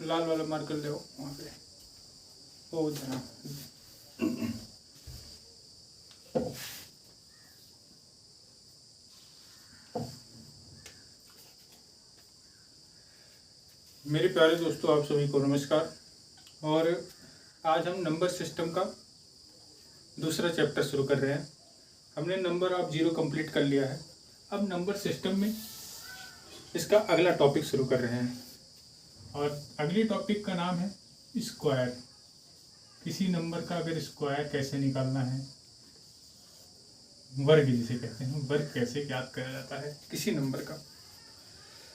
लाल वाला मार्कर ले वहाँ पे, वो उधर। मेरे प्यारे दोस्तों, आप सभी को नमस्कार। और आज हम नंबर सिस्टम का दूसरा चैप्टर शुरू कर रहे हैं। हमने नंबर ऑफ जीरो कंप्लीट कर लिया है। अब नंबर सिस्टम में इसका अगला टॉपिक शुरू कर रहे हैं और अगले टॉपिक का नाम है स्क्वायर। किसी नंबर का अगर स्क्वायर कैसे निकालना है, वर्ग जिसे कहते हैं, वर्ग कैसे ज्ञात करा जाता है किसी नंबर का।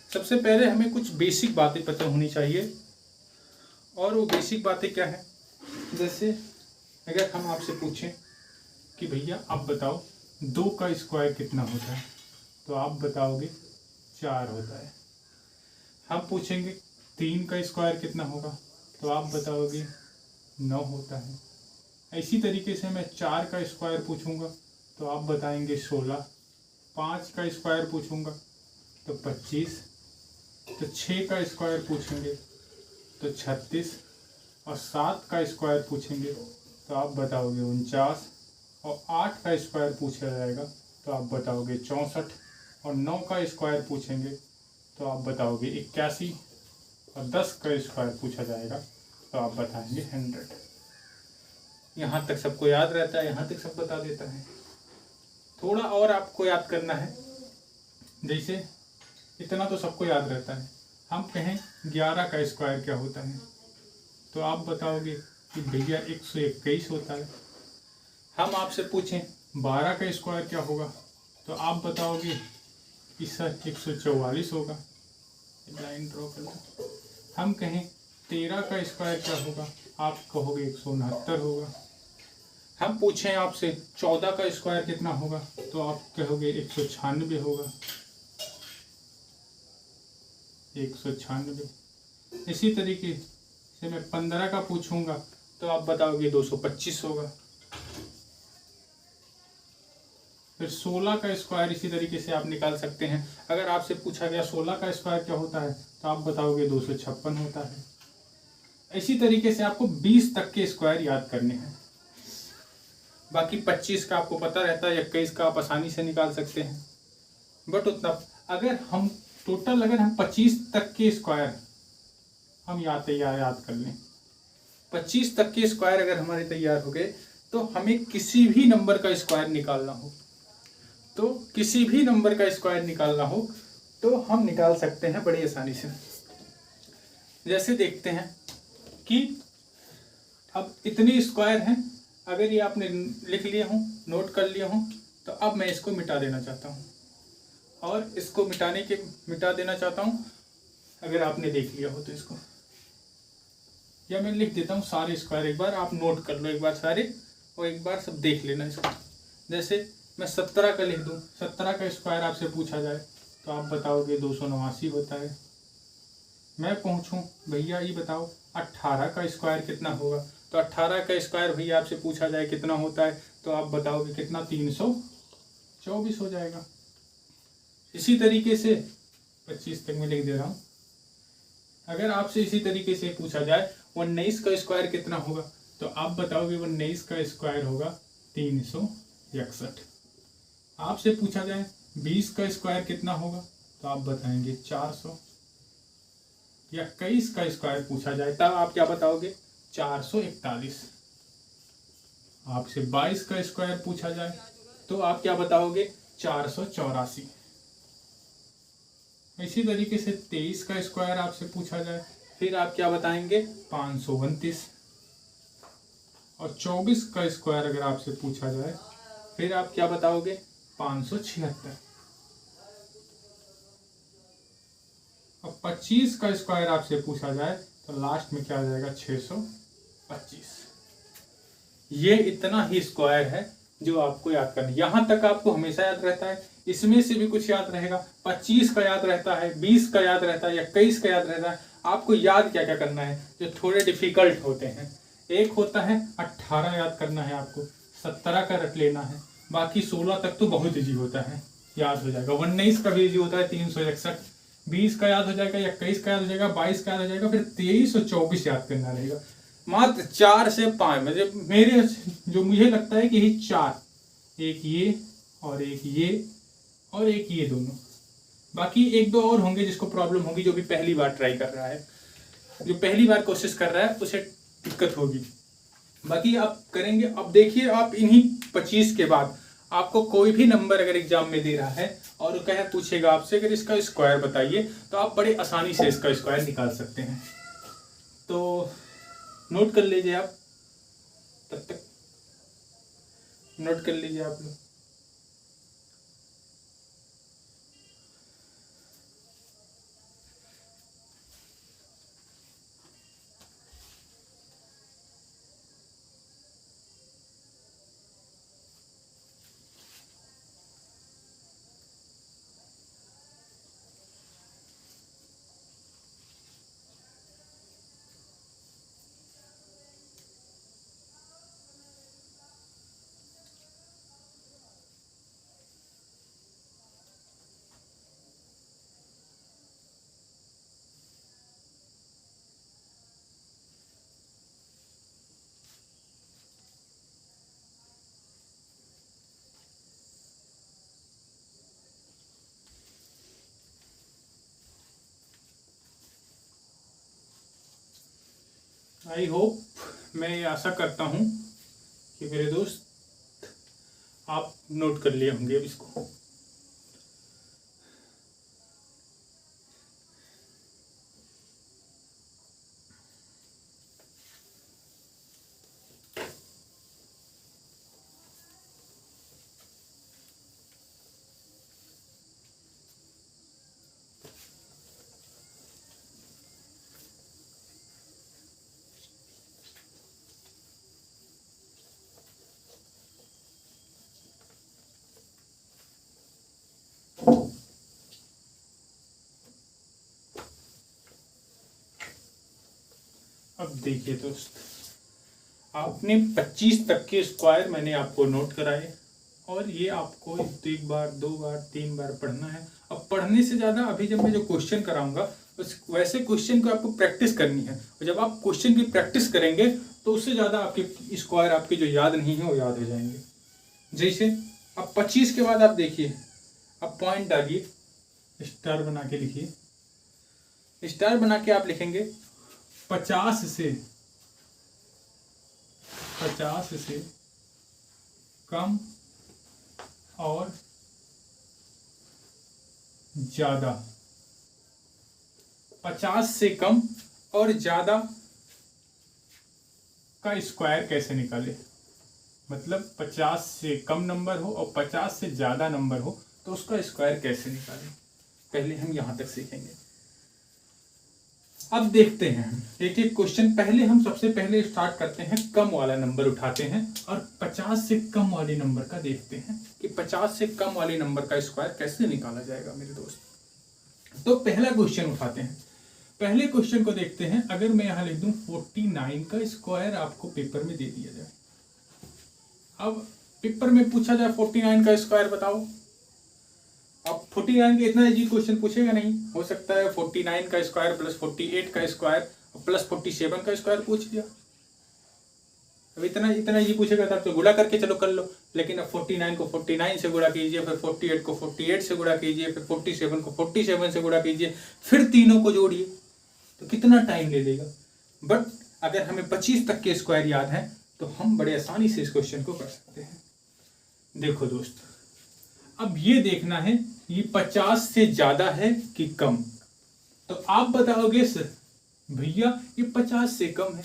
सबसे पहले हमें कुछ बेसिक बातें पता होनी चाहिए। और वो बेसिक बातें क्या है? जैसे अगर हम आपसे पूछें कि भैया आप बताओ 2 का स्क्वायर कितना होता है, तो आप बताओगे 4 होता है। हम पूछेंगे 3 का स्क्वायर कितना होगा, तो आप बताओगे 9 होता है। इसी तरीके से मैं 4 का स्क्वायर पूछूंगा तो आप बताएंगे 16। 5 का स्क्वायर पूछूंगा तो 25। तो 6 का स्क्वायर पूछेंगे तो 36। और 7 का स्क्वायर पूछेंगे तो आप बताओगे 49। और 8 का स्क्वायर पूछा जाएगा तो आप बताओगे 64। और 9 का स्क्वायर पूछेंगे तो आप बताओगे 81। और 10 का स्क्वायर पूछा जाएगा तो आप बताएंगे 100। यहाँ तक सबको याद रहता है, यहाँ तक सब बता देता है। थोड़ा और आपको याद करना है। जैसे इतना तो सबको याद रहता है। हम कहें 11 का स्क्वायर क्या होता है, तो आप बताओगे कि भैया 121 होता है। हम आपसे पूछें 12 का स्क्वायर क्या होगा, तो आप बताओगे इसका 144 होगा। लाइन ड्रॉ कर दो। हम कहें 13 का स्क्वायर क्या होगा, आप कहोगे 169 होगा। हम पूछें आपसे 14 का स्क्वायर कितना होगा, तो आप कहोगे 196 होगा। 196। इसी तरीके से मैं 15 का पूछूंगा तो आप बताओगे 225 होगा। फिर 16 का स्क्वायर इसी तरीके से आप निकाल सकते हैं। अगर आपसे पूछा गया 16 का स्क्वायर क्या होता है, तो आप बताओगे 256 होता है। इसी तरीके से आपको 20 तक के स्क्वायर याद करने हैं। बाकी 25 का आपको पता रहता है, 21 का आप आसानी से निकाल सकते हैं। बट उतना अगर हम 25 तक के स्क्वायर हम याद कर लें, 25 तक के स्क्वायर अगर हमारे तैयार हो गए, तो हमें किसी भी नंबर का स्क्वायर निकालना हो, तो हम निकाल सकते हैं बड़ी आसानी से। जैसे देखते हैं कि अब इतने स्क्वायर हैं। अगर ये आपने लिख लिए हों, नोट कर लिए हों, तो अब मैं इसको मिटा देना चाहता हूँ और इसको मिटा देना चाहता हूँ। अगर आपने देख लिया हो तो इसको, या मैं लिख देता हूँ सारे स्क्वायर। एक बार आप नोट कर लो एक बार सारे, और एक बार सब देख लेना इसको। जैसे मैं 17 का लिख दूँ, 17 का स्क्वायर आपसे पूछा जाए तो आप बताओगे 289 होता है। मैं पूछूं भैया ये बताओ 18 का स्क्वायर कितना होगा, तो 18 का स्क्वायर भैया आपसे पूछा जाए कितना होता है, तो आप बताओगे कितना, 324 हो जाएगा। इसी तरीके से 25 तक मैं लिख दे रहा हूँ। अगर आपसे इसी तरीके से पूछा जाए 19 का स्क्वायर कितना होगा, तो आप बताओगे 19 का स्क्वायर होगा 361। आपसे पूछा जाए 20 का स्क्वायर कितना होगा, तो आप बताएंगे 400। या 21 का स्क्वायर पूछा जाए तब आप क्या बताओगे, 441। आपसे 22 का स्क्वायर पूछा जाए तो आप क्या बताओगे, 484। इसी तरीके से 23 का स्क्वायर आपसे पूछा जाए, फिर आप क्या बताएंगे, 529। और 24 का स्क्वायर अगर आपसे पूछा जाए, फिर आप क्या बताओगे, 576। और 25 का स्क्वायर आपसे पूछा जाए तो लास्ट में क्या आ जाएगा, 625। ये इतना ही स्क्वायर है जो आपको याद करना है। यहाँ तक आपको हमेशा याद रहता है। इसमें से भी कुछ याद रहेगा, 25 का याद रहता है, 20 का याद रहता है, 21 का याद रहता है। आपको याद क्या क्या करना है जो थोड़े डिफिकल्ट होते हैं। एक होता है 18 याद करना है, आपको 17 का रट लेना है। बाकी 16 तक तो बहुत ईजी होता है, याद हो जाएगा। 19 का भी ईजी होता है, 361। 20 का याद हो जाएगा, 21 का याद हो जाएगा, 22 का याद हो जाएगा, फिर 23 और 24 याद करना रहेगा। मात्र 4 से 5 मतलब मेरे जो मुझे लगता है कि ये 4, एक ये और एक ये और एक ये दोनों, बाकी एक दो और होंगे जिसको प्रॉब्लम होगी, जो भी पहली बार ट्राई कर रहा है, जो पहली बार कोशिश कर रहा है उसे दिक्कत होगी। बाकी आप करेंगे। अब देखिए, आप इन्हीं 25 के बाद आपको कोई भी नंबर अगर एग्जाम में दे रहा है और कहे पूछेगा आपसे अगर इसका स्क्वायर बताइए, तो आप बड़े आसानी से इसका स्क्वायर निकाल सकते हैं। तो नोट कर लीजिए आप, तब तक नोट कर लीजिए आप लोग। आई होप, मैं आशा करता हूँ कि मेरे दोस्त आप नोट कर लिए होंगे अब इसको। अब देखिए दोस्त, आपने 25 तक के स्क्वायर मैंने आपको नोट कराए और ये आपको एक बार, 2 बार, 3 बार पढ़ना है। अब पढ़ने से ज़्यादा अभी जब मैं जो क्वेश्चन कराऊंगा उस वैसे क्वेश्चन को आपको प्रैक्टिस करनी है, और जब आप क्वेश्चन की प्रैक्टिस करेंगे तो उससे ज़्यादा आपके स्क्वायर आपके जो याद नहीं है वो याद हो जाएंगे। जैसे अब 25 के बाद आप देखिए, अब पॉइंट डालिए, स्टार बना के लिखिए। स्टार बना के आप लिखेंगे 50 से कम और ज्यादा। 50 से कम और ज्यादा का स्क्वायर कैसे निकाले, मतलब 50 से कम नंबर हो और 50 से ज्यादा नंबर हो तो उसका स्क्वायर कैसे निकालें, पहले हम यहां तक सीखेंगे। अब देखते हैं एक एक क्वेश्चन। पहले हम सबसे पहले स्टार्ट करते हैं, कम वाला नंबर उठाते हैं और 50 से कम वाले नंबर का देखते हैं कि 50 से कम वाले नंबर का स्क्वायर कैसे निकाला जाएगा मेरे दोस्त। तो पहला क्वेश्चन उठाते हैं। पहले क्वेश्चन को देखते हैं। अगर मैं यहां लिख दूं 49 का स्क्वायर आपको पेपर में दे दिया जाए, अब पेपर में पूछा जाए 49 का स्क्वायर बताओ। अब 49 के इतना इजी क्वेश्चन पूछेगा नहीं, हो सकता है 49 का स्क्वायर प्लस 48 का स्क्वायर प्लस 47 का स्क्वायर पूछ लिया। अब इतना इजी पूछेगा तब तो गुणा करके चलो कर लो, लेकिन अब 49 को 49 से गुणा कीजिए, फिर 48 को 48 से गुणा कीजिए, फिर 47 को 47 से गुणा कीजिए, फिर तीनों को जोड़िए, तो कितना टाइम ले लेगा। बट अगर हमें 25 तक के स्क्वायर याद है तो हम बड़े आसानी से इस क्वेश्चन को कर सकते हैं। देखो दोस्त, अब ये देखना है ये 50 से ज्यादा है कि कम। तो आप बताओगे सर भैया ये 50 से कम है,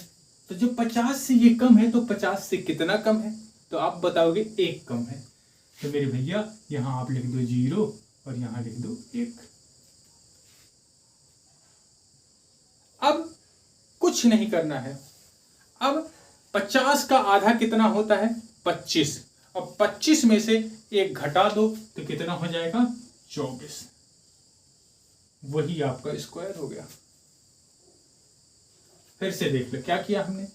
तो जो 50 से ये कम है तो 50 से कितना कम है, तो आप बताओगे 1 कम है। तो मेरे भैया यहां आप लिख दो 0 और यहां लिख दो 1। अब कुछ नहीं करना है। अब 50 का आधा कितना होता है 25। अब 25 में से 1 घटा दो तो कितना हो जाएगा 24। वही आपका स्क्वायर हो गया। फिर से देख लो क्या किया हमने।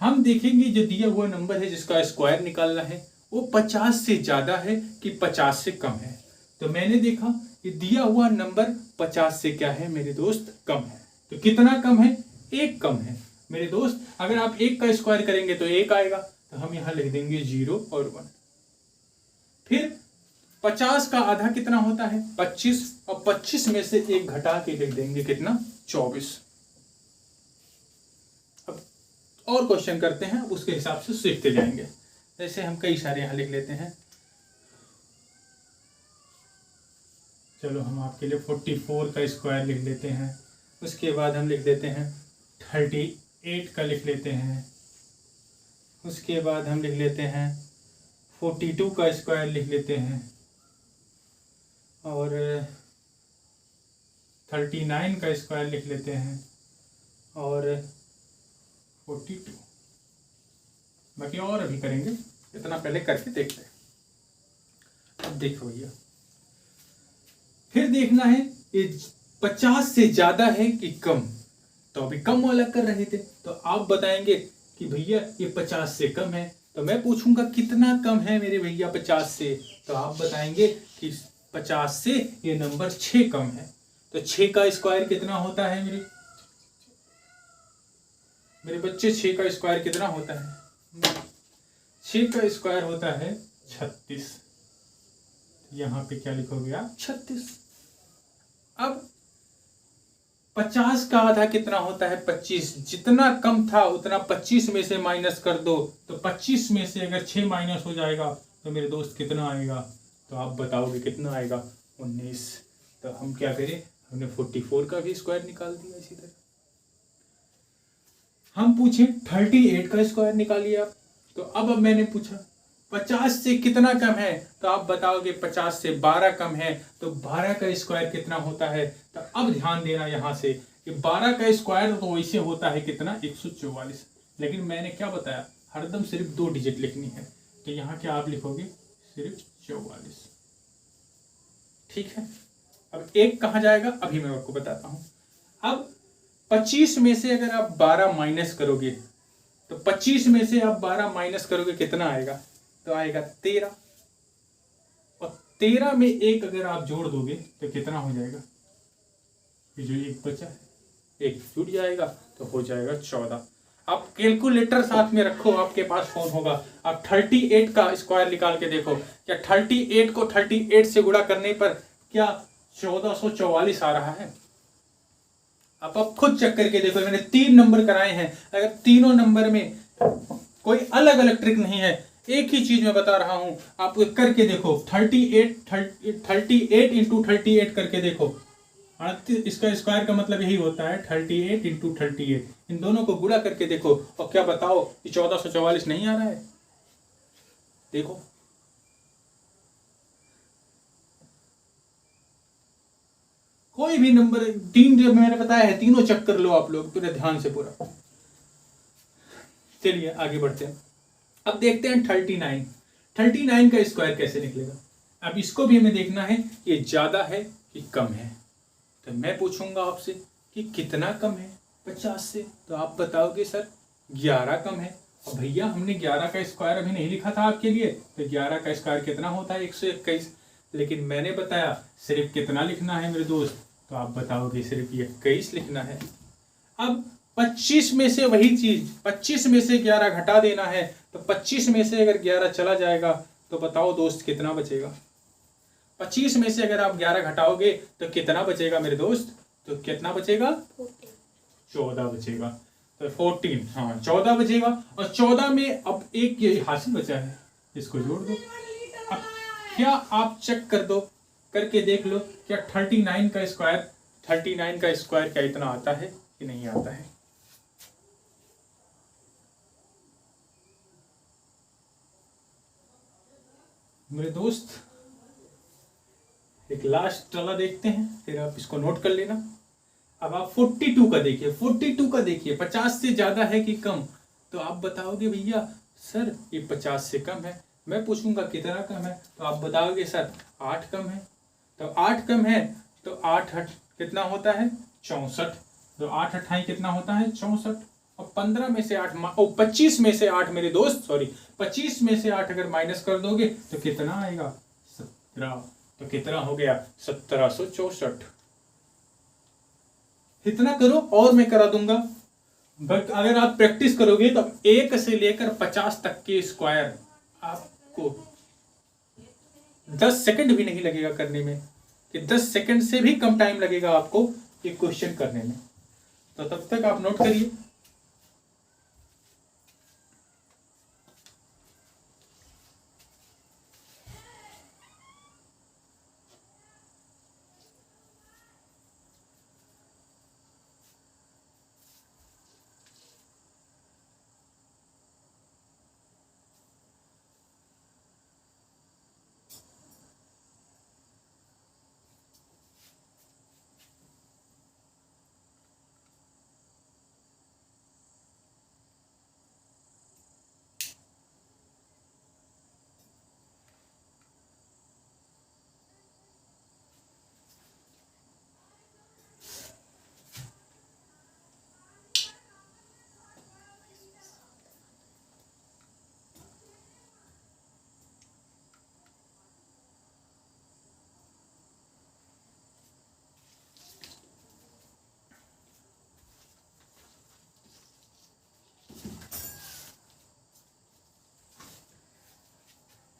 हम देखेंगे जो दिया हुआ नंबर है जिसका स्क्वायर निकालना है वो 50 से ज्यादा है कि 50 से कम है। तो मैंने देखा ये दिया हुआ नंबर 50 से क्या है मेरे दोस्त, कम है। तो कितना कम है, 1 कम है मेरे दोस्त। अगर आप 1 का स्क्वायर करेंगे तो 1 आएगा, तो हम यहां लिख देंगे 0 और 1। फिर 50 का आधा कितना होता है, 25, और 25 में से 1 घटा के लिख देंगे कितना, 24। अब और क्वेश्चन करते हैं, उसके हिसाब से सीखते जाएंगे। जैसे हम कई सारे यहां लिख लेते हैं। चलो हम आपके लिए 44 का स्क्वायर लिख लेते हैं। उसके बाद हम लिख देते हैं 38 का लिख लेते हैं। उसके बाद हम लिख लेते हैं 42 का स्क्वायर लिख लेते हैं, और 39 का स्क्वायर लिख लेते हैं, और 42। बाकी और अभी करेंगे, इतना पहले करके देखते हैं। अब देखो भैया, फिर देखना है ये 50 से ज्यादा है कि कम। तो अभी कम वाला कर रहे थे, तो आप बताएंगे कि भैया ये 50 से कम है। तो मैं पूछूंगा कितना कम है मेरे भैया 50 से, तो आप बताएंगे कि 50 से ये नंबर 6 कम है। तो 6 का स्क्वायर कितना होता है मेरे बच्चे, 6 का स्क्वायर कितना होता है, 6 का स्क्वायर होता है 36। यहां पे क्या लिखोगे आप, 36। अब 50 का आधा कितना होता है, 25। जितना कम था उतना 25 में से माइनस कर दो, तो 25 में से अगर 6 माइनस हो जाएगा तो मेरे दोस्त कितना आएगा, तो आप बताओगे कितना आएगा, 19। तो हम क्या करें, हमने 44 का भी स्क्वायर निकाल दिया। इसी तरह हम पूछे 38 का स्क्वायर निकालिए आप। तो अब मैंने पूछा 50 से कितना कम है, तो आप बताओगे 50 से 12 कम है। तो 12 का स्क्वायर कितना होता है, तो अब ध्यान देना यहाँ से कि 12 का स्क्वायर तो वैसे होता है कितना, 144। लेकिन मैंने क्या बताया, हरदम सिर्फ 2 डिजिट लिखनी है। तो यहाँ क्या आप लिखोगे, सिर्फ 44। ठीक है। अब 1 कहाँ जाएगा, अभी मैं आपको बताता हूँ। अब 25 में से अगर आप 12 माइनस करोगे, तो 25 में से आप 12 माइनस करोगे कितना आएगा, तो आएगा 13। और 13 में 1 अगर आप जोड़ दोगे तो कितना हो जाएगा, ये जो 1 बचा है 1 जुड़ जाएगा तो हो जाएगा 14। आप कैलकुलेटर साथ में रखो, आपके पास फोन होगा, आप 38 का स्क्वायर निकाल के देखो, क्या 38 को 38 से गुणा करने पर क्या 1444 आ रहा है। आप खुद चेक करके देखो, मैंने 3 नंबर कराए हैं, अगर तीनों नंबर में कोई अलग अलग ट्रिक नहीं है, एक ही चीज मैं बता रहा हूं, आप करके देखो। 38 इंटू 38 करके देखो, 38 इसका स्क्वायर का मतलब यही होता है 38 इंटू 38। इन दोनों को गुणा करके देखो, और क्या बताओ कि 1444 नहीं आ रहा है। देखो कोई भी नंबर, 3 जो मैंने बताया है, तीनों चेक कर लो आप लोग पूरे ध्यान से पूरा। चलिए आगे बढ़ते हैं। अब देखते हैं 39 का स्क्वायर कैसे निकलेगा। अब इसको भी हमें देखना है ये ज्यादा है कि कम है। तो मैं पूछूंगा आपसे कि कितना कम है 50 से, तो आप बताओगे सर 11 कम है। और भैया हमने 11 का स्क्वायर अभी नहीं लिखा था आपके लिए, तो 11 का स्क्वायर कितना होता है, 121। लेकिन मैंने बताया सिर्फ कितना लिखना है मेरे दोस्त, तो आप बताओगे सिर्फ 21 लिखना है। अब 25 में से वही चीज, 25 में से 11 घटा देना है। तो 25 में से अगर 11 चला जाएगा तो बताओ दोस्त कितना बचेगा। 25 में से अगर आप 11 घटाओगे तो कितना बचेगा मेरे दोस्त, तो कितना बचेगा, 14 बचेगा। तो 14, हाँ 14 बचेगा। और 14 में अब एक ये हासिल बचा है, इसको जोड़ दो। अब क्या आप चेक कर दो, करके देख लो क्या 39 का स्क्वायर क्या इतना आता है कि नहीं आता है। मेरे दोस्त एक लास्ट वाला देखते हैं, फिर आप इसको नोट कर लेना। अब आप 42 का देखिए, 42 का देखिए 50 से ज्यादा है कि कम, तो आप बताओगे भैया सर ये 50 से कम है। मैं पूछूंगा कितना कम है, तो आप बताओगे सर 8 कम है। तो 8 कम है तो 8 कितना होता है, 64। तो 8 8 कितना होता है, 64। और 15 में से 8 25 में से 8 मेरे दोस्त, सॉरी 25 में से 8 अगर माइनस कर दोगे तो कितना आएगा, 17। तो कितना हो गया 1764। इतना करो और मैं करा दूंगा, बट अगर आप प्रैक्टिस करोगे तो 1 से लेकर 50 तक के स्क्वायर आपको 10 सेकंड भी नहीं लगेगा करने में, कि 10 सेकंड से भी कम टाइम लगेगा आपको ये क्वेश्चन करने में। तो तब तक आप नोट करिए।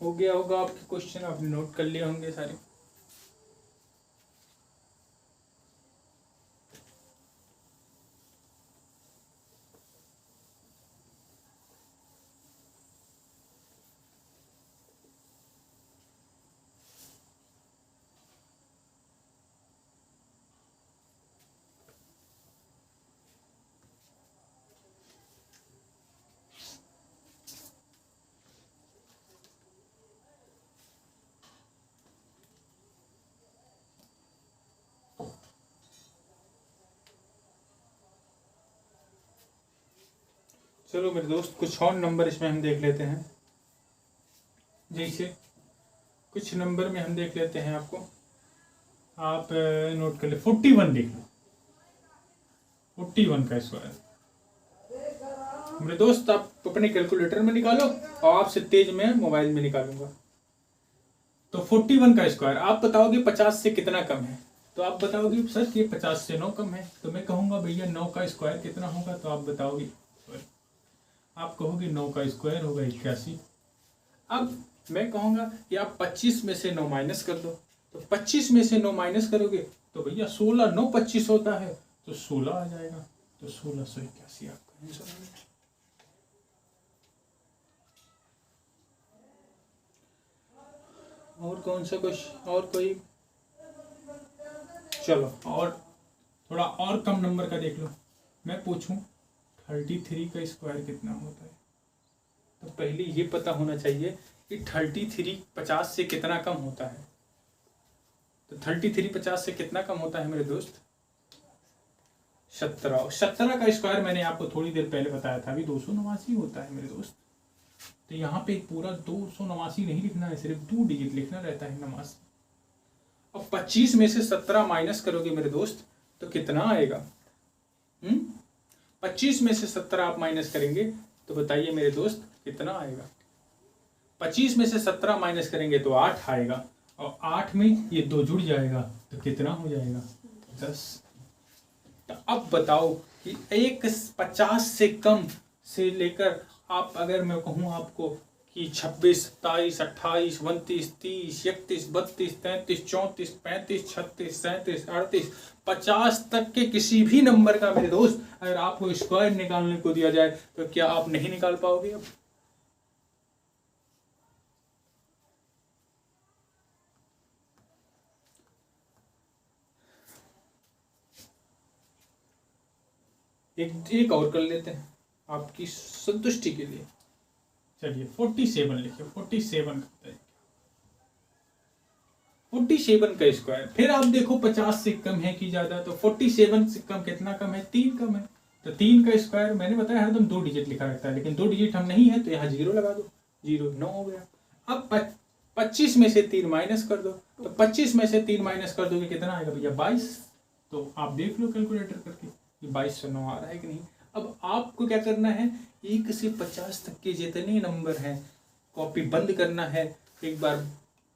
हो गया होगा आपके क्वेश्चन, आपने नोट कर लिए होंगे सारे। चलो मेरे दोस्त, कुछ और नंबर इसमें हम देख लेते हैं। जैसे कुछ नंबर में हम देख लेते हैं, आपको आप नोट कर ले, 41 देख लो, 41 का स्क्वायर। मेरे दोस्त आप अपने कैलकुलेटर में निकालो और आपसे तेज मैं मोबाइल में निकालूंगा। तो 41 का स्क्वायर आप बताओगे 50 से कितना कम है, तो आप बताओगे सर कि 50 से 9 कम है, तो मैं कहूंगा भैया 9 का स्क्वायर कितना होगा, तो आप बताओगे, आप कहोगे 9 का स्क्वायर होगा 81। अब मैं कहूँगा कि आप 25 में से 9 माइनस कर दो, तो 25 में से 9 माइनस करोगे तो भैया 16, 9 25 होता है तो 16 आ जाएगा, तो 1681 आपका आंसर आ गया। और कौन सा क्वेश्चन, और कोई? चलो और थोड़ा और कम नंबर का देख लो। मैं पूछूं 33 का स्क्वायर कितना होता है, तो पहले ये पता होना चाहिए कि 33 50 से कितना कम होता है। तो 33 50 से कितना कम होता है मेरे दोस्त? 17। 17 का स्क्वायर मैंने आपको थोड़ी देर पहले बताया था, अभी 289 होता है मेरे दोस्त। तो यहाँ पे पूरा 289 नहीं लिखना है, सिर्फ 2 डिजिट लिखना रहता है नमाज। अब 25 में से 17 माइनस करोगे मेरे दोस्त तो कितना आएगा? 25 में से 17 आप माइनस करेंगे तो बताइए मेरे दोस्त कितना आएगा? 25 में से 17 माइनस करेंगे तो 8 आएगा, और 8 में ये 2 जुड़ जाएगा तो कितना हो जाएगा? 10। तो अब बताओ कि 50 से कम से लेकर आप, अगर मैं कहूँ आपको कि 26, 27, 28, 29, 30, 31, 32, 33, 34, 35, 36, 37, 38, 50 तक के किसी भी नंबर का मेरे दोस्त अगर आपको स्क्वायर निकालने को दिया जाए तो क्या आप नहीं निकाल पाओगे? अब एक और कर लेते हैं आपकी संतुष्टि के लिए। चलिए 47 लिखिए, 47 का 47 का स्क्वायर। फिर आप देखो 50 से कम है कि ज्यादा, तो 47 से कम कितना कम है? 3 कम है, तो 3 का स्क्वायर मैंने बताया हरदम 2 डिजिट लिखा रहता है, लेकिन 2 डिजिट हम नहीं है तो यहाँ 0 लगा दो, 0 9 हो गया। अब 25 में से 3 माइनस कर दो, तो 25 में से 3 माइनस कर दोगे कितना आएगा भैया? 22। तो आप देख लो कैलकुलेटर करके 22 से 9 आ रहा है कि नहीं। अब आपको क्या करना है, 1 से 50 तक के जितने नंबर हैं कॉपी बंद करना है, एक बार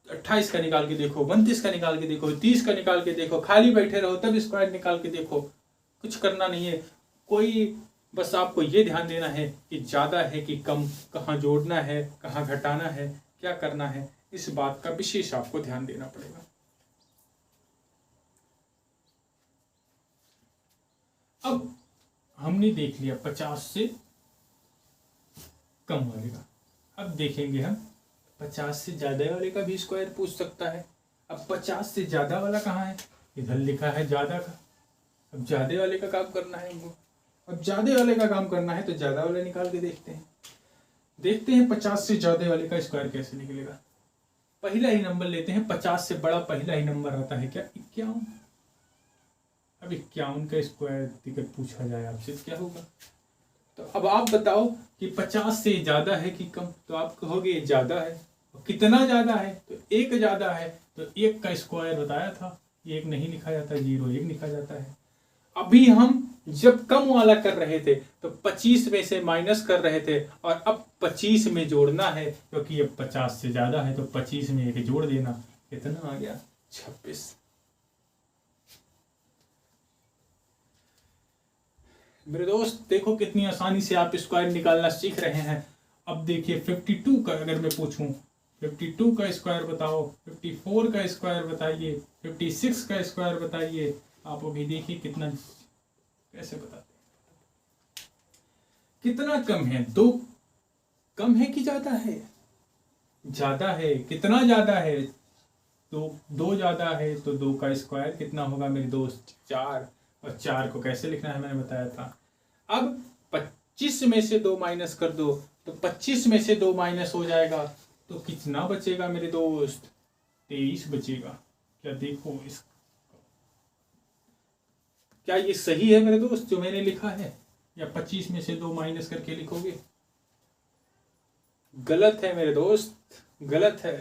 28 का निकाल के देखो, 32 का निकाल के देखो, 30 का निकाल के देखो, खाली बैठे रहो तब स्क्वायर निकाल के देखो। कुछ करना नहीं है कोई, बस आपको ये ध्यान देना है कि ज़्यादा है कि कम, कहाँ जोड़ना है, कहाँ घटाना है, क्या करना है, इस बात का विशेष आपको ध्यान देना पड़ेगा। अब हमने देख लिया 50 से कम वाले का, अब देखेंगे हम 50 से ज़्यादा वाले का भी स्क्वायर पूछ सकता है। अब 50 से ज़्यादा वाला कहाँ है, इधर लिखा है ज़्यादा का। अब ज़्यादा वाले का काम करना है हमको, अब ज़्यादा वाले का काम करना है तो ज़्यादा वाले निकाल के देखते हैं। 50 से ज़्यादा वाले का स्क्वायर कैसे निकलेगा। पहला ही नंबर लेते हैं, 50 से बड़ा पहला ही नंबर आता है क्या, 51। अब 51 का स्क्वायर टिकट पूछा जाए आपसे क्या होगा। तो अब आप बताओ कि 50 से ज़्यादा है कि कम, तो आप कहोगे ज़्यादा है। कितना ज़्यादा है, तो 1 ज़्यादा है, तो 1 का स्क्वायर बताया था, 1 नहीं लिखा जाता, 0 1 लिखा जाता है। अभी हम जब कम वाला कर रहे थे तो 25 में से माइनस कर रहे थे, और अब 25 में जोड़ना है, क्योंकि अब 50 से ज़्यादा है तो 25 में 1 जोड़ देना। कितना आ गया, 26। मेरे दोस्त देखो कितनी आसानी से आप स्क्वायर निकालना सीख रहे हैं। अब देखिए 52 का अगर मैं पूछूं, 52 का स्क्वायर बताओ, 54 का स्क्वायर बताइए, 56 का स्क्वायर बताइए। आप अभी देखिए कितना, कैसे बताते हैं, कितना कम है, 2 कम है कि ज्यादा है, ज्यादा है। कितना ज्यादा है, तो 2 ज्यादा है, तो 2 का स्क्वायर कितना होगा मेरे दोस्त, 4। और 4 को कैसे लिखना है मैंने बताया था। अब 25 में से 2 माइनस कर दो, तो 25 में से 2 माइनस हो जाएगा, तो कितना बचेगा मेरे दोस्त, 23 बचेगा। क्या देखो इस, क्या ये सही है मेरे दोस्त जो मैंने लिखा है, या 25 में से 2 माइनस करके लिखोगे। गलत है मेरे दोस्त, गलत है,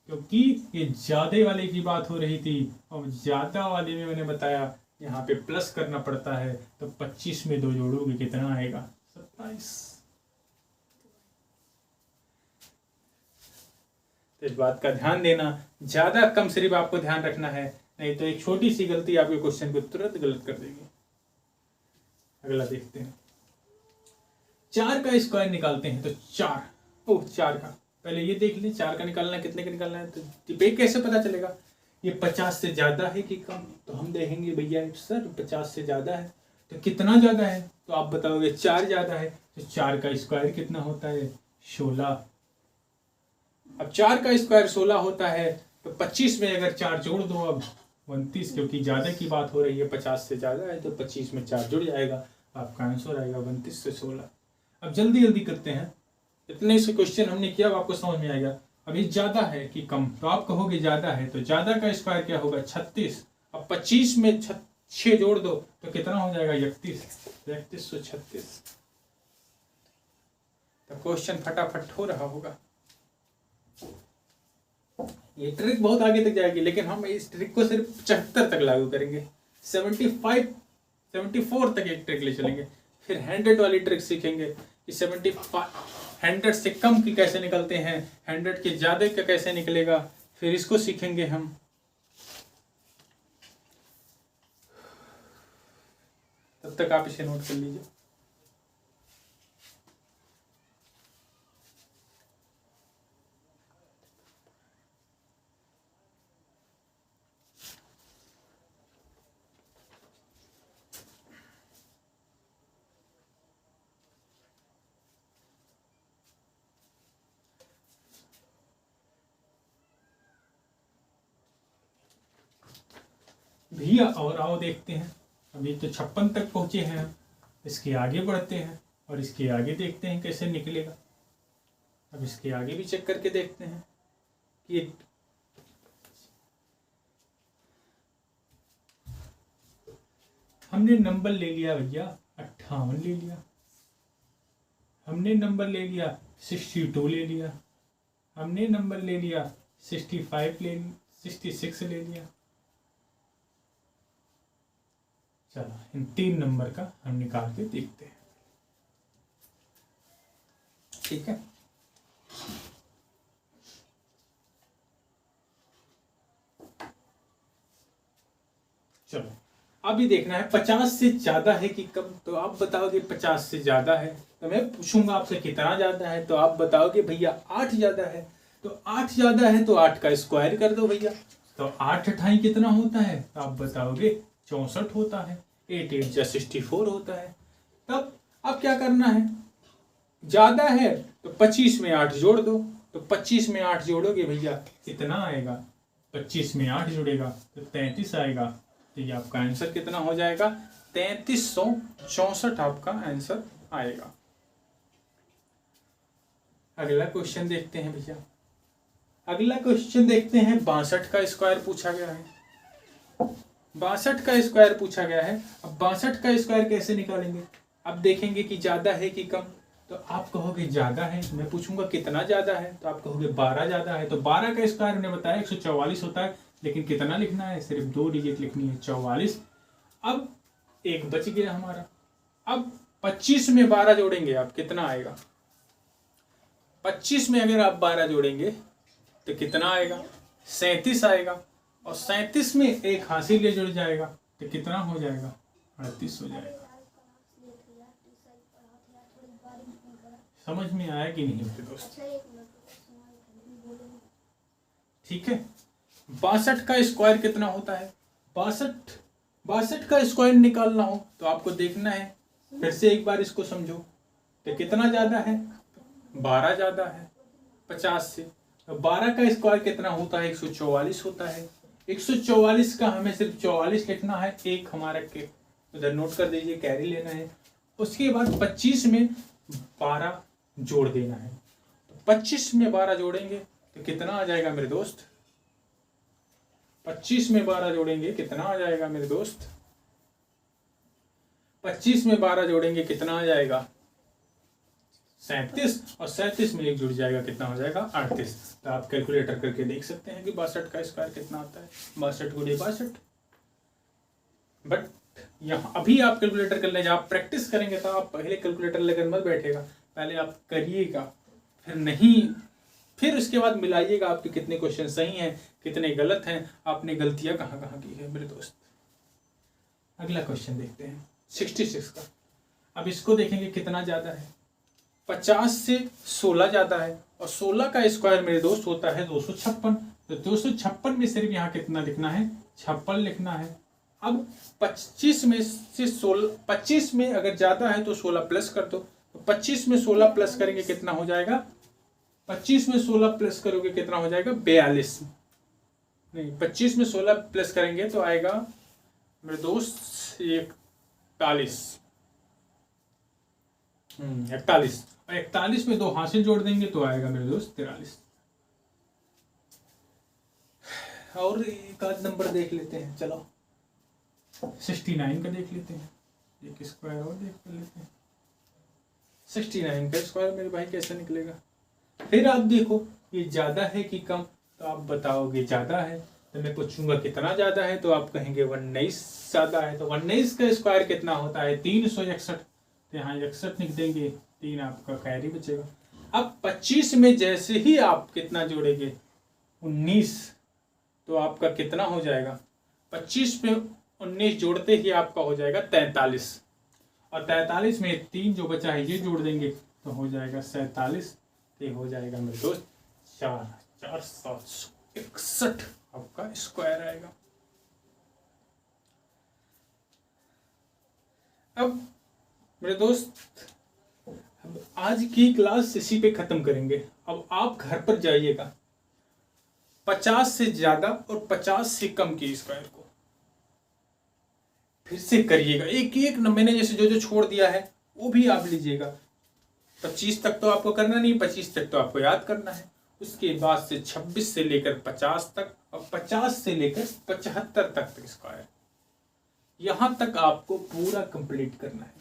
क्योंकि ये ज्यादा वाले की बात हो रही थी, और ज्यादा वाले में मैंने बताया यहाँ पे प्लस करना पड़ता है। तो 25 में 2 जोड़ोगे कितना आएगा, 27। तो इस बात का ध्यान देना, ज्यादा कम सिर्फ आपको ध्यान रखना है, नहीं तो एक छोटी सी गलती आपके क्वेश्चन को तुरंत गलत कर देगी। अगला देखते हैं, 4 का स्क्वायर निकालते हैं। तो 4 का पहले ये देख लें, 4 का निकालना है, कितने का निकालना है, तो पे कैसे पता चलेगा ये 50 से ज्यादा है कि कम। तो हम देखेंगे भैया सर 50 से ज्यादा है, तो कितना ज्यादा है, तो आप बताओगे 4 ज्यादा है। तो 4 का स्क्वायर कितना होता है, 16। अब 4 का स्क्वायर 16 होता है, तो 25 में अगर 4 जोड़ दो, अब 29, क्योंकि ज्यादा की बात हो रही है, 50 से ज्यादा है, तो 25 में 4 जुड़ जाएगा, आपका आंसर आएगा 29 से 16। अब जल्दी जल्दी करते हैं, इतने से क्वेश्चन हमने किया, अब आपको समझ में आएगा। अभी ज्यादा है कि कम, तो आप कहोगे ज्यादा है, तो ज्यादा का स्क्वायर क्या होगा, 36। अब 25 में 6 जोड़ दो, तो कितना हो जाएगा, 31, 3636। तो क्वेश्चन फटाफट हो रहा होगा। ये ट्रिक बहुत आगे तक जाएगी, लेकिन हम इस ट्रिक को सिर्फ 75 तक लागू करेंगे, 74 तक एक ट्रिक ले चलेंगे। फिर 100 वाली ट्रिक सीखेंगे कि 100 से कम की कैसे निकलते हैं, 100 के ज्यादा का कैसे निकलेगा, फिर इसको सीखेंगे हम। तब तक आप इसे नोट कर लीजिए। भैया और आओ देखते हैं, अभी तो 56 तक पहुंचे हैं हम, इसके आगे बढ़ते हैं और इसके आगे देखते हैं कैसे निकलेगा। अब इसके आगे भी चेक करके देखते हैं कि हमने नंबर ले लिया भैया 58 ले लिया, हमने नंबर ले लिया 62 ले लिया, हमने नंबर ले लिया 66 ले लिया। चलो इन 3 नंबर का हम निकाल के देखते हैं, ठीक है। चलो अभी देखना है 50 से ज़्यादा है कि कम, तो आप बताओगे 50 से ज़्यादा है, तो मैं पूछूंगा आपसे कितना ज़्यादा है, तो आप बताओगे भैया 8 ज़्यादा है। तो 8 ज़्यादा है तो 8 का स्क्वायर कर दो भैया, तो 8 अठाई कितना होता है, तो आप बताओगे 64 होता है। 8 8 जा 64 होता है। तब अब क्या करना है, ज़्यादा है तो 25 में 8 जोड़ दो, तो 25 में 8 जोड़ोगे भैया कितना आएगा, 25 में 8 जुड़ेगा तो 33 आएगा। तो ये आपका आंसर कितना हो जाएगा, 3364 आपका आंसर आएगा। अगला क्वेश्चन देखते हैं भैया। अगला क्वेश्चन देखते हैं, 62 का स्क्वायर पूछा गया है। 62 का स्क्वायर पूछा गया है। अब 62 का स्क्वायर कैसे निकालेंगे, अब देखेंगे कि ज़्यादा है कि कम, तो आप कहोगे ज़्यादा है, मैं पूछूंगा कितना ज़्यादा है, तो आप कहोगे 12 ज़्यादा है। तो 12 का स्क्वायर हमने बताया 144 होता है, लेकिन कितना लिखना है, सिर्फ 2 डिजिट लिखनी है, 44। अब एक बच गया हमारा। अब 25 में 12 जोड़ेंगे आप कितना आएगा, 25 में अगर आप 12 जोड़ेंगे तो कितना आएगा, 37 आएगा। और 37 में एक हासिल जुड़ जाएगा तो कितना हो जाएगा, 38 हो जाएगा। समझ में आया कि नहीं मेरे दोस्त, ठीक है। 62 का स्क्वायर कितना होता है, 62 का स्क्वायर निकालना हो तो आपको देखना है, फिर से एक बार इसको समझो, तो कितना ज़्यादा है, 12 ज़्यादा है 50 से। 12 का स्क्वायर कितना होता है, 144 होता है। 144 का हमें सिर्फ 44 लिखना है, एक हमारा के उधर नोट कर दीजिए, कैरी लेना है। उसके बाद 25 में 12 जोड़ देना है, तो 25 में 12 जोड़ेंगे तो कितना आ जाएगा मेरे दोस्त, 25 में 12 जोड़ेंगे कितना आ जाएगा मेरे दोस्त, 25 में 12 जोड़ेंगे कितना आ जाएगा, 37, और 37 में एक जुड़ जाएगा कितना हो जाएगा, 38। तो आप कैलकुलेटर करके देख सकते हैं कि 62 का स्क्वायर कितना आता है, 62 गुणे 62। बट यहाँ अभी आप कैलकुलेटर कर लें, जब आप प्रैक्टिस करेंगे तो आप पहले कैलकुलेटर लेकर मत बैठेगा, पहले आप करिएगा, फिर नहीं, फिर उसके बाद मिलाइएगा आपके कितने क्वेश्चन सही हैं कितने गलत हैं, आपने गलतियां कहाँ कहाँ की है मेरे दोस्त। अगला क्वेश्चन देखते हैं 66 का। अब इसको देखेंगे कितना ज़्यादा है, 50 से 16 ज़्यादा है, और 16 का स्क्वायर मेरे दोस्त होता है 256। तो 256 में सिर्फ यहाँ कितना लिखना है, 56 लिखना है। अब 25 में से 16, 25 में अगर ज़्यादा है तो 16 प्लस कर दो, तो 25 में 16 प्लस करेंगे कितना हो जाएगा, 25 में 16 प्लस करोगे कितना हो जाएगा, 42 नहीं, 25 में 16 प्लस करेंगे तो आएगा मेरे दोस्त 41, 41, और 41 में 2 हासिल जोड़ देंगे तो आएगा मेरे दोस्त 43। और एक आध नंबर देख लेते हैं, चलो 69 का देख लेते हैं, एक स्क्वायर और देख लेते हैं। 69 का स्क्वायर मेरे भाई कैसे निकलेगा, फिर आप देखो ये ज़्यादा है कि कम, तो आप बताओगे ज़्यादा है, तो मैं पूछूंगा कितना ज़्यादा है, तो आप कहेंगे 19 ज़्यादा है। तो 19 का स्क्वायर कितना होता है, 361, तो यहाँ 61 लिख देंगे, 3 आपका कैरी बचेगा। अब 25 में जैसे ही आप कितना जोड़ेंगे, 19, तो आपका कितना हो जाएगा, 25 में 19 जोड़ते ही आपका हो जाएगा 43, और 43 में 3 जो बचा है ये जोड़ देंगे तो हो जाएगा 47। ये हो जाएगा मेरे दोस्त 4761 आपका स्क्वायर आएगा। अब मेरे दोस्त आज की क्लास इसी पे खत्म करेंगे। अब आप घर पर जाइएगा 50 से ज्यादा और 50 से कम की स्क्वायर को फिर से करिएगा, एक एक मैंने जैसे जो जो छोड़ दिया है वो भी आप लीजिएगा। 25 तक तो आपको करना नहीं, 25 तक तो आपको याद करना है। उसके बाद से 26 से लेकर 50 तक और 50 से लेकर 75 तक स्क्वायर, यहाँ तक आपको पूरा कंप्लीट करना है।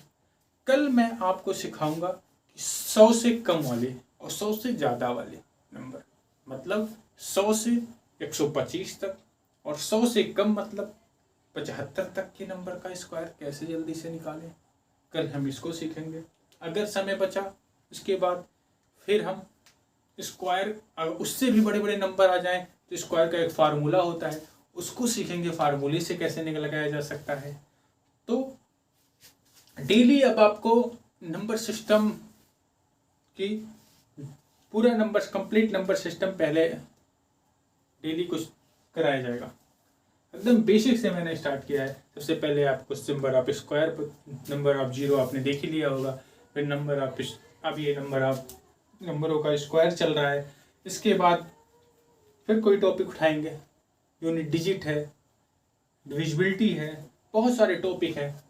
कल मैं आपको सिखाऊंगा कि 100 से कम वाले और 100 से ज़्यादा वाले नंबर, मतलब 100 से 125 तक और 100 से कम मतलब 75 तक के नंबर का स्क्वायर कैसे जल्दी से निकालें, कल हम इसको सीखेंगे। अगर समय बचा उसके बाद फिर हम स्क्वायर, अगर उससे भी बड़े बड़े नंबर आ जाएं तो स्क्वायर का एक फार्मूला होता है, उसको सीखेंगे, फार्मूले से कैसे लगाया जा सकता है। तो डेली अब आपको नंबर सिस्टम की पूरा नंबर कंप्लीट नंबर सिस्टम पहले डेली कुछ कराया जाएगा। एकदम बेसिक से मैंने स्टार्ट किया है। सबसे पहले आपको number of square, number of zero आपने देख ही लिया होगा। फिर नंबर ऑफ, अब ये नंबरों का स्क्वायर चल रहा है। इसके बाद फिर कोई टॉपिक उठाएंगे, यूनिट डिजिट है, डिविजिबिलिटी है, बहुत सारे टॉपिक है।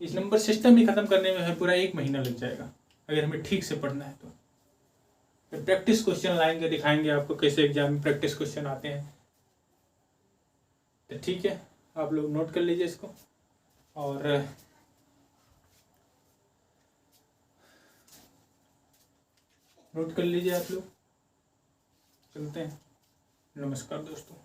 इस नंबर सिस्टम ही ख़त्म करने में हमें पूरा 1 महीना लग जाएगा अगर हमें ठीक से पढ़ना है तो। फिर प्रैक्टिस क्वेश्चन लाएंगे, दिखाएंगे आपको कैसे एग्जाम में प्रैक्टिस क्वेश्चन आते हैं। तो ठीक है, आप लोग नोट कर लीजिए इसको और नोट कर लीजिए आप लोग। चलते हैं। नमस्कार दोस्तों।